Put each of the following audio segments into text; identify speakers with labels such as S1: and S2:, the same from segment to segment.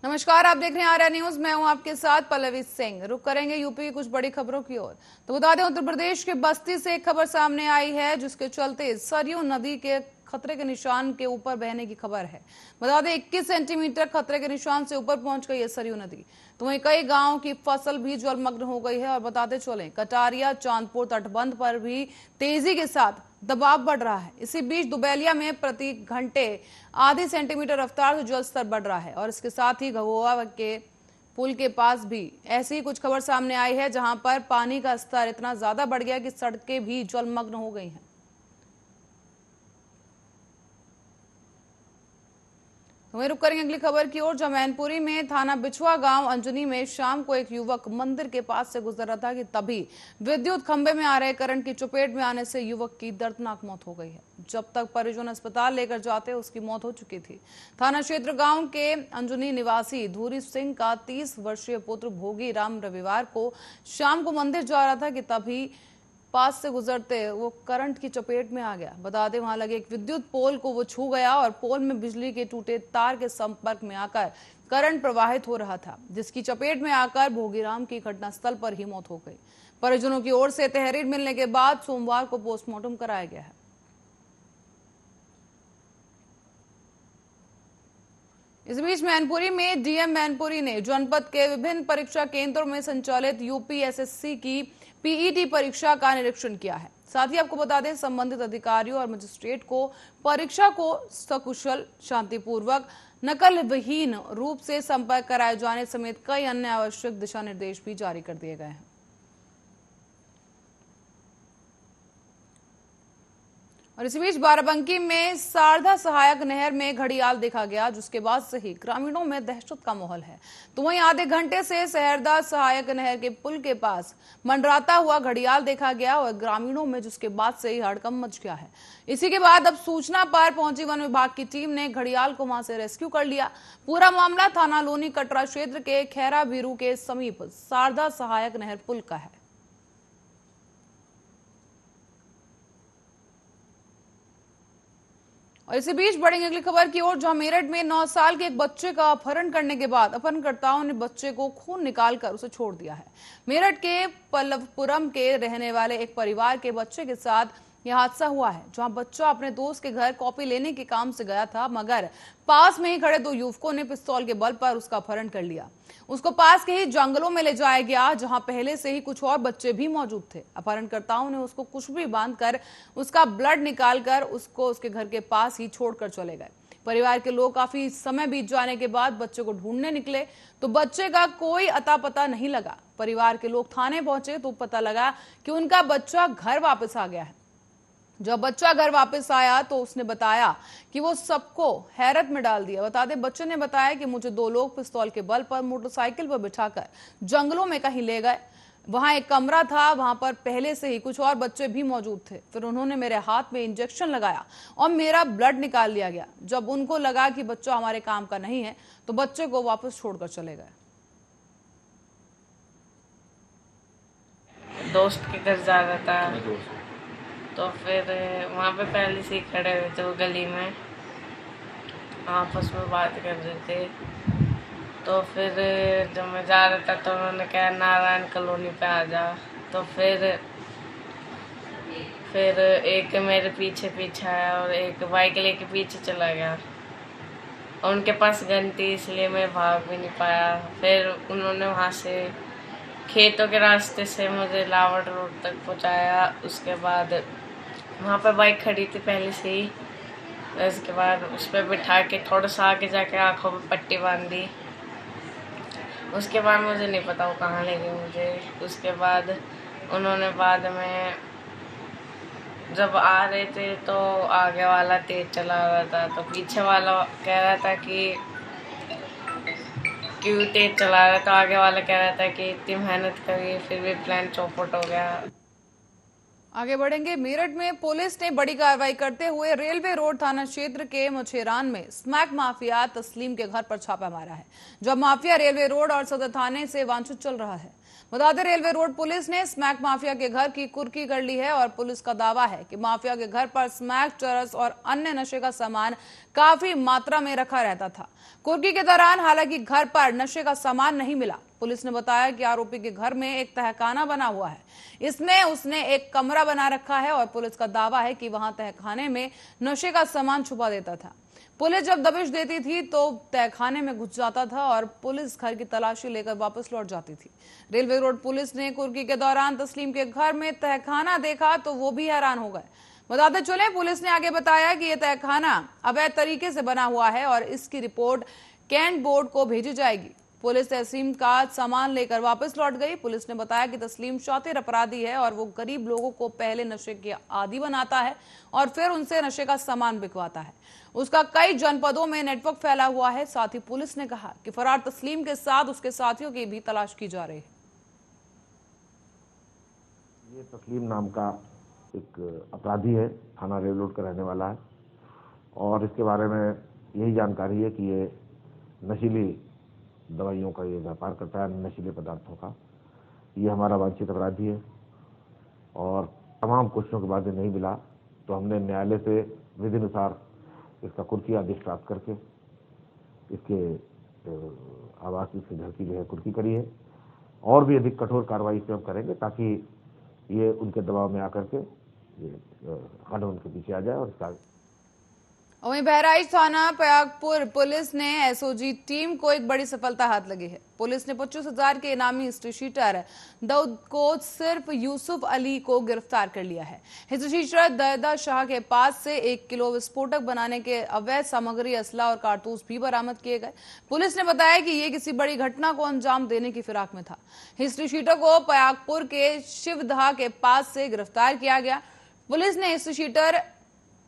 S1: नमस्कार, आप देख रहे हैं आर्या न्यूज। मैं हूं आपके साथ पल्लवी सिंह। रुक करेंगे यूपी की कुछ बड़ी खबरों की ओर। तो बता दें, उत्तर प्रदेश के बस्ती से एक खबर सामने आई है जिसके चलते सरयू नदी के खतरे के निशान के ऊपर बहने की खबर है। बता दें, 21 सेंटीमीटर खतरे के निशान से ऊपर पहुंच गई है सरयू नदी। तो वहीं कई गांव की फसल भी जलमग्न हो गई है। और बताते चले, कटारिया चांदपुर तटबंध पर भी तेजी के साथ दबाव बढ़ रहा है। इसी बीच दुबैलिया में प्रति घंटे आधी सेंटीमीटर रफ्तार से जल स्तर बढ़ रहा है। और इसके साथ ही घगोआ के पुल के पास भी ऐसी ही कुछ खबर सामने आई है, जहां पर पानी का स्तर इतना ज्यादा बढ़ गया कि सड़कें भी जलमग्न हो गई हैं। वहीं रुक करेंगे अगली खबर की ओर। मैनपुरी में थाना बिछुआ गांव अंजनी में शाम को एक युवक मंदिर के पास से गुजर रहा था कि तभी विद्युत खंभे में आ रहे करंट की चपेट में आने से युवक की दर्दनाक मौत हो गई है। जब तक परिजन अस्पताल लेकर जाते उसकी मौत हो चुकी थी। थाना क्षेत्र गांव के अंजनी निवासी धूरी सिंह का 30 वर्षीय पुत्र भोगी राम रविवार को शाम को मंदिर जा रहा था कि तभी पास से गुजरते वो करंट की चपेट में आ गया। बता दें, वहां लगे एक विद्युत पोल को वो छू गया और पोल में बिजली के टूटे तार के संपर्क में आकर करंट प्रवाहित हो रहा था, जिसकी चपेट में आकर भोगीराम की घटनास्थल पर ही मौत हो गई। परिजनों की ओर से तहरीर मिलने के बाद सोमवार को पोस्टमार्टम कराया गया है। इस बीच मैनपुरी में डीएम मैनपुरी ने जनपद के विभिन्न परीक्षा केंद्रों में संचालित यूपीएसएससी की पीईटी परीक्षा का निरीक्षण किया है। साथ ही आपको बता दें, संबंधित अधिकारियों और मजिस्ट्रेट को परीक्षा को सकुशल, शांतिपूर्वक, नकल विहीन रूप से संपर्क कराए जाने समेत कई अन्य आवश्यक दिशा निर्देश भी जारी कर दिए गए हैं। और इसी बीच बाराबंकी में शारदा सहायक नहर में घड़ियाल देखा गया, जिसके बाद से ही ग्रामीणों में दहशत का माहौल है। तो वहीं आधे घंटे से शारदा सहायक नहर के पुल के पास मंडराता हुआ घड़ियाल देखा गया और ग्रामीणों में जिसके बाद से ही हड़कंप मच गया है। इसी के बाद अब सूचना पर पहुंची वन विभाग की टीम ने घड़ियाल को वहां से रेस्क्यू कर लिया। पूरा मामला थाना लोनी कटरा क्षेत्र के खैरा बीरू के समीप शारदा सहायक नहर पुल का है। और इसी बीच बढ़ेंगे अगली खबर की ओर, जहां मेरठ में 9 साल के एक बच्चे का अपहरण करने के बाद अपहरणकर्ताओं ने बच्चे को खून निकालकर उसे छोड़ दिया है। मेरठ के पल्लवपुरम के रहने वाले एक परिवार के बच्चे के साथ यह हादसा हुआ है, जहां बच्चा अपने दोस्त के घर कॉपी लेने के काम से गया था, मगर पास में ही खड़े 2 युवकों ने पिस्तौल के बल पर उसका अपहरण कर लिया। उसको पास के ही जंगलों में ले जाया गया, जहां पहले से ही कुछ और बच्चे भी मौजूद थे। अपहरणकर्ताओं ने उसको कुछ भी बांधकर उसका ब्लड निकालकर उसको उसके घर के पास ही छोड़कर चले गए। परिवार के लोग काफी समय बीत जाने के बाद बच्चे को ढूंढने निकले तो बच्चे का कोई अता पता नहीं लगा। परिवार के लोग थाने पहुंचे तो पता लगा कि उनका बच्चा घर वापस आ गया है। जब बच्चा घर वापस आया तो उसने बताया कि वो सबको हैरत में डाल दिया। बता दें, बच्चे ने बताया कि मुझे 2 लोग पिस्तौल के बल पर मोटरसाइकिल पर बिठाकर जंगलों में कहीं ले गए। वहां एक कमरा था, वहां पर पहले से ही कुछ और बच्चे भी मौजूद थे। फिर उन्होंने मेरे हाथ में इंजेक्शन लगाया और मेरा ब्लड निकाल लिया गया। जब उनको लगा कि बच्चा हमारे काम का नहीं है तो बच्चे को वापस छोड़कर चले गए।
S2: दोस्त के घर जा रहा था तो फिर वहाँ पे पहले से ही खड़े हुए थे वो गली में, आपस में बात कर रहे थे। तो फिर जब मैं जा रहा था तो उन्होंने कहा नारायण कॉलोनी पे आ जा। तो फिर एक मेरे पीछे पीछे आया और एक बाइक लेके पीछे चला गया। और उनके पास गन थी, इसलिए मैं भाग भी नहीं पाया। फिर उन्होंने वहाँ से खेतों के रास्ते से मुझे लावड़ रोड तक पहुँचाया। उसके बाद वहाँ पर बाइक खड़ी थी पहले से ही। उसके बाद उस पर बिठा के थोड़ा सा आगे जाके आँखों पे पट्टी बांध दी। उसके बाद मुझे नहीं पता वो कहाँ ले गए मुझे। उसके बाद उन्होंने बाद में जब आ रहे थे तो आगे वाला तेज चला रहा था, तो पीछे वाला कह रहा था कि क्यों तेज चला रहा था। आगे वाला कह रहा था कि इतनी मेहनत करी फिर भी प्लान चौपट हो गया।
S1: आगे बढ़ेंगे। मेरठ में पुलिस ने बड़ी कार्रवाई करते हुए रेलवे रोड थाना क्षेत्र के मुछेरान में स्मैक माफिया तस्लीम के घर पर छापा मारा है। जब माफिया रेलवे रोड और सदर थाने से वांछित चल रहा है। बता दें, रेलवे रोड पुलिस ने स्मैक माफिया के घर की कुर्की कर ली है और पुलिस का दावा है कि माफिया के घर पर स्मैक, चरस और अन्य नशे का सामान काफी मात्रा में रखा रहता था। कुर्की के दौरान हालांकि घर पर नशे का सामान नहीं मिला। पुलिस ने बताया कि आरोपी के घर में एक तहखाना बना हुआ है। इसमें उसने एक कमरा बना रखा है और पुलिस का दावा है कि वहां तहखाने में नशे का सामान छुपा देता था। पुलिस जब दबिश देती थी तो तहखाने में घुस जाता था और पुलिस घर की तलाशी लेकर वापस लौट जाती थी। रेलवे रोड पुलिस ने कुर्की के दौरान तस्लीम के घर में तहखाना देखा तो वो भी हैरान हो गए। बताते चले, पुलिस ने आगे बताया कि यह तहखाना अवैध तरीके से बना हुआ है और इसकी रिपोर्ट कैंट बोर्ड को भेजी जाएगी। पुलिस तस्लीम का सामान लेकर वापस लौट गई। पुलिस ने बताया कि तस्लीम शातिर अपराधी है और वो गरीब लोगों को पहले नशे के आदी बनाता है और फिर उनसे नशे का सामान बिकवाता है। उसका कई जनपदों में नेटवर्क फैला हुआ है। साथ ही पुलिस ने कहा कि फरार तस्लीम के साथ उसके साथियों की भी तलाश की जा रही है।
S3: ये तस्लीम नाम का एक अपराधी है, थाना रेल रोड का रहने वाला है और इसके बारे में यही जानकारी है कि ये नशीली दवाइयों का ये व्यापार करता है, नशीले पदार्थों का। ये हमारा वांछित अपराधी है और तमाम कोशिशों के बाद ये नहीं मिला तो हमने न्यायालय से विधि अनुसार इसका कुर्की आदेश प्राप्त करके इसके आवास, इसके घर की जो है कुर्की करी है और भी अधिक कठोर कार्रवाई इस पर हम करेंगे ताकि ये उनके दबाव में आकर के ये कानून के पीछे आ जाए। और इसका
S1: वहीं बहराइच थाना प्रयागपुर पुलिस ने एसओजी टीम को एक बड़ी सफलता हाथ लगी है। पुलिस ने 25,000 के इनामी हिस्ट्री शीटर दाऊद को सिर्फ यूसुफ अली को गिरफ्तार कर लिया है। हिस्ट्री शीटर दर्दा शाह के पास से 1 किलो विस्फोटक बनाने के अवैध सामग्री, असला और कारतूस भी बरामद किए गए। पुलिस ने बताया कि ये किसी बड़ी घटना को अंजाम देने की फिराक में था। हिस्ट्री शीटर को प्रयागपुर के शिवदहा के पास से गिरफ्तार किया गया। पुलिस ने हिस्ट्री शीटर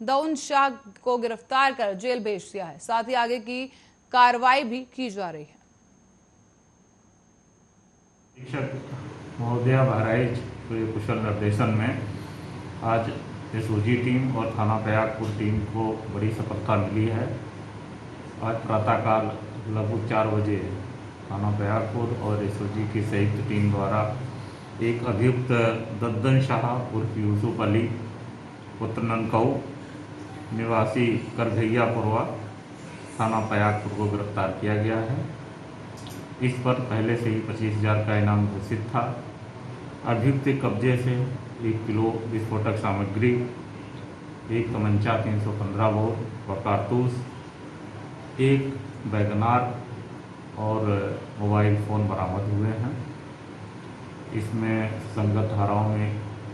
S1: दाऊद शाह को गिरफ्तार कर जेल भेज दिया है। साथ ही आगे की कार्रवाई भी की जा रही है।
S4: अधीक्षक महोदय बहराइच के कुशल निर्देशन में आज एसओजी टीम और थाना प्रयागपुर टीम को बड़ी सफलता मिली है। आज प्रातःकाल लगभग 4 बजे थाना प्रयागपुर और एसओजी की संयुक्त टीम द्वारा एक अभियुक्त दद्दन शाह उर्फ यूसुफ अली पुत्र ननकऊ निवासी करघैयापुरवा थाना प्रयागपुर को गिरफ्तार किया गया है। इस पर पहले से ही 25,000 का इनाम घोषित था। अभियुक्त के कब्जे से 1 किलो विस्फोटक सामग्री, एक तमंचा 315 बोर व कारतूस, एक वैगनार और मोबाइल फ़ोन बरामद हुए हैं। इसमें संगत धाराओं में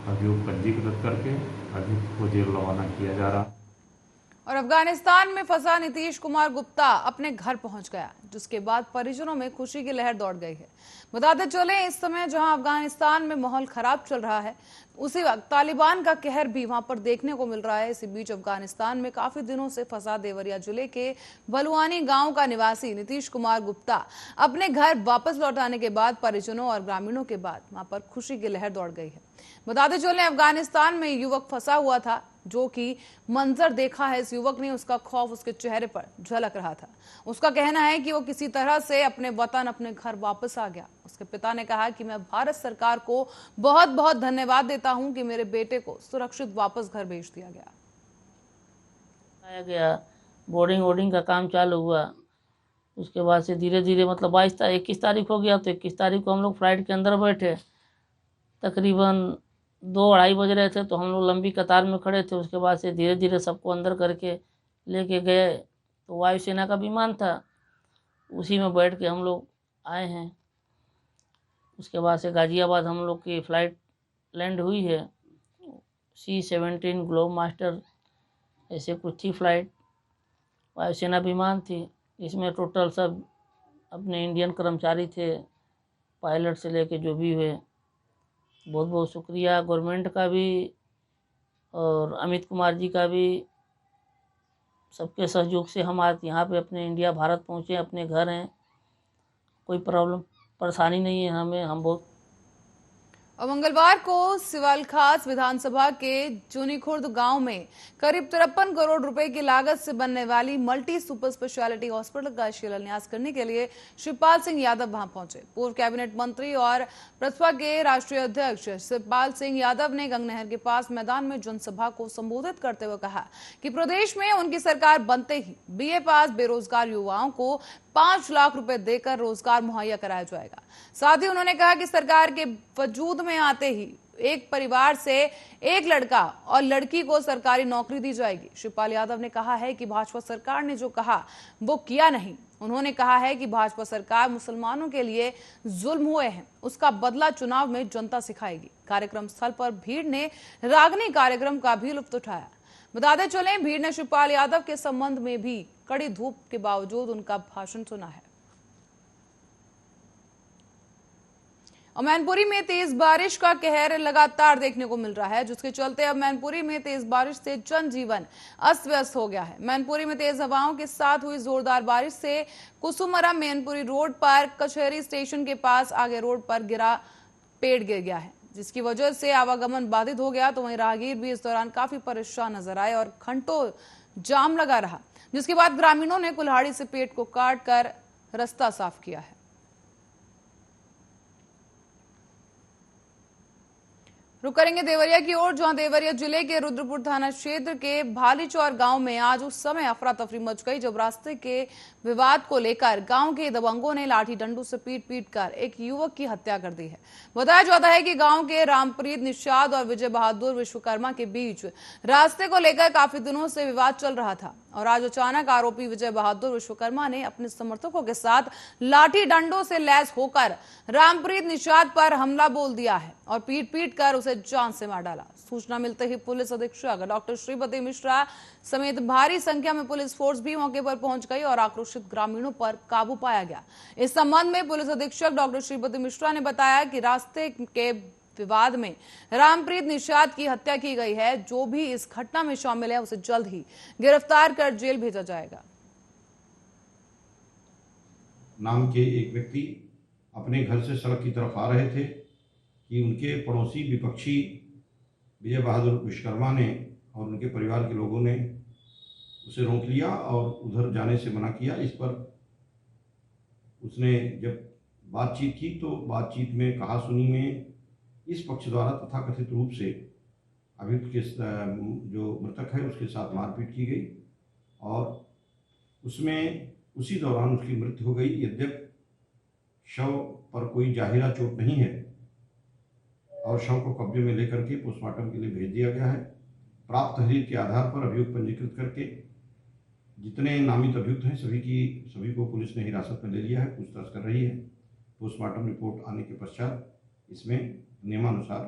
S4: अभियुक्त पंजीकृत करके अभियुक्त को जेल रवाना किया जा रहा है।
S1: और अफगानिस्तान में फंसा नीतीश कुमार गुप्ता अपने घर पहुंच गया, जिसके बाद परिजनों में खुशी की लहर दौड़ गई है। बताते चले, इस समय जहां अफगानिस्तान में माहौल खराब चल रहा है, उसी वक्त तालिबान का कहर भी वहां पर देखने को मिल रहा है। इसी बीच अफगानिस्तान में काफी दिनों से फंसा देवरिया जिले के बलुआनी गांव का निवासी नीतीश कुमार गुप्ता अपने घर वापस लौट आने के बाद परिजनों और ग्रामीणों के बाद वहां पर खुशी की लहर दौड़ गई है। बताते चले, अफगानिस्तान में युवक फंसा हुआ था, जो कि मंजर देखा है इस युवक ने, उसका खौफ उसके चेहरे पर झलक रहा था। उसका कहना है कि वो किसी तरह से अपने वतन, अपने घर वापस आ गया। उसके पिता ने कहा कि मैं भारत सरकार को बहुत बहुत धन्यवाद देता हूं कि मेरे बेटे को सुरक्षित वापस घर भेज दिया गया।
S5: आया गया, बोर्डिंग का काम चालू हुआ। उसके बाद से धीरे धीरे मतलब 21 तारीख हो गया तो 21 तारीख को हम लोग फ्लाइट के अंदर बैठे। तकरीबन 2-2:30 बज रहे थे तो हम लोग लंबी कतार में खड़े थे। उसके बाद से धीरे धीरे सबको अंदर करके लेके गए तो वायुसेना का विमान था, उसी में बैठ के हम लोग आए हैं। उसके बाद से गाजियाबाद हम लोग की फ़्लाइट लैंड हुई है। C-17 ग्लोब मास्टर ऐसे कुछ थी फ़्लाइट, वायुसेना विमान थी। इसमें टोटल सब अपने इंडियन कर्मचारी थे, पायलट से लेके जो भी हुए। बहुत बहुत शुक्रिया गवर्नमेंट का भी और अमित कुमार जी का भी। सबके सहयोग से हम आज यहाँ पे अपने इंडिया भारत पहुँचे, अपने घर हैं, कोई प्रॉब्लम परेशानी नहीं है हमें। हम बहुत
S1: और मंगलवार को सिवालखास विधानसभा के चुनीखुर्द गांव में करीब 53 करोड़ रुपए की लागत से बनने वाली मल्टी सुपर स्पेशलिटी हॉस्पिटल का शिलान्यास करने के लिए शिवपाल सिंह यादव वहां पहुंचे। पूर्व कैबिनेट मंत्री और प्रसपा के राष्ट्रीय अध्यक्ष शिवपाल सिंह यादव ने गंगनहर के पास मैदान में जनसभा को संबोधित करते हुए कहा कि प्रदेश में उनकी सरकार बनते ही बीए पास बेरोजगार युवाओं को 5 लाख रुपए देकर रोजगार मुहैया कराया जाएगा। साथ ही उन्होंने कहा कि सरकार के वजूद में आते ही एक परिवार से एक लड़का और लड़की को सरकारी नौकरी दी जाएगी। शिवपाल यादव ने कहा है कि भाजपा सरकार ने जो कहा वो किया नहीं। उन्होंने कहा है कि भाजपा सरकार मुसलमानों के लिए जुल्म हुए हैं, उसका बदला चुनाव में जनता सिखाएगी। कार्यक्रम स्थल पर भीड़ ने रागनी कार्यक्रम का भी लुत्फ उठाया। बताते चले, भीड़ ने शिवपाल यादव के संबंध में भी कड़ी धूप के बावजूद उनका भाषण सुना है। और मैनपुरी में तेज बारिश का कहर लगातार देखने को मिल रहा है, जिसके चलते अब मैनपुरी में तेज बारिश से जनजीवन अस्त व्यस्त हो गया है। मैनपुरी में तेज हवाओं के साथ हुई जोरदार बारिश से कुसुमरा मैनपुरी रोड पर कचहरी स्टेशन के पास आगे रोड पर गिरा पेड़ गिर गया है, जिसकी वजह से आवागमन बाधित हो गया। तो वहीं राहगीर भी इस दौरान काफी परेशान नजर आए और घंटों जाम लगा रहा, जिसके बाद ग्रामीणों ने कुल्हाड़ी से पेड़ को काट कर रास्ता साफ किया है। रुक करेंगे देवरिया की ओर, जहां देवरिया जिले के रुद्रपुर थाना क्षेत्र के भालीचौर गांव में आज उस समय अफरा तफरी मच गई जब रास्ते के विवाद को लेकर गांव के दबंगों ने लाठी डंडों से पीट कर एक युवक की हत्या कर दी है। बताया जाता है कि गांव के रामप्रीत निषाद और विजय बहादुर विश्वकर्मा के बीच रास्ते को लेकर काफी दिनों से विवाद चल रहा था और आज अचानक आरोपी विजय बहादुर विश्वकर्मा ने अपने समर्थकों के साथ लाठी डंडों से लैस होकर रामप्रीत निषाद पर हमला बोल दिया है और पीट कर उसे जान से मार डाला। सूचना मिलते ही पुलिस अधीक्षक डॉक्टर श्रीपति मिश्रा समेत भारी संख्या में पुलिस फोर्स भी मौके पर पहुंच गई और आक्रोशित ग्रामीणों पर काबू पाया गया। इस संबंध में पुलिस अधीक्षक डॉक्टर श्रीपति मिश्रा ने बताया कि रास्ते के विवाद में रामप्रीत निषाद की हत्या की गई है। जो भी इस घटना में शामिल है उसे जल्द ही गिरफ्तार कर जेल भेजा जाएगा।
S6: नाम के एक व्यक्ति अपने घर से सड़क की तरफ आ रहे थे कि उनके पड़ोसी विपक्षी विजय बहादुर विश्वकर्मा ने और उनके परिवार के लोगों ने उसे रोक लिया और उधर जाने से मना किया। इस पर उसने जब बातचीत की तो बातचीत में कहा सुनी में इस पक्ष द्वारा तथाकथित रूप से अभियुक्त के जो मृतक है उसके साथ मारपीट की गई और उसमें उसी दौरान उसकी मृत्यु हो गई। यद्यपि शव पर कोई जाहिरा चोट नहीं है और शव को कब्जे में लेकर के पोस्टमार्टम के लिए भेज दिया गया है। प्राप्त तहरीर के आधार पर अभियुक्त पंजीकृत करके जितने नामित अभियुक्त हैं सभी को पुलिस ने हिरासत में ले लिया है, पूछताछ कर रही है। पोस्टमार्टम रिपोर्ट आने के पश्चात इसमें नियमानुसार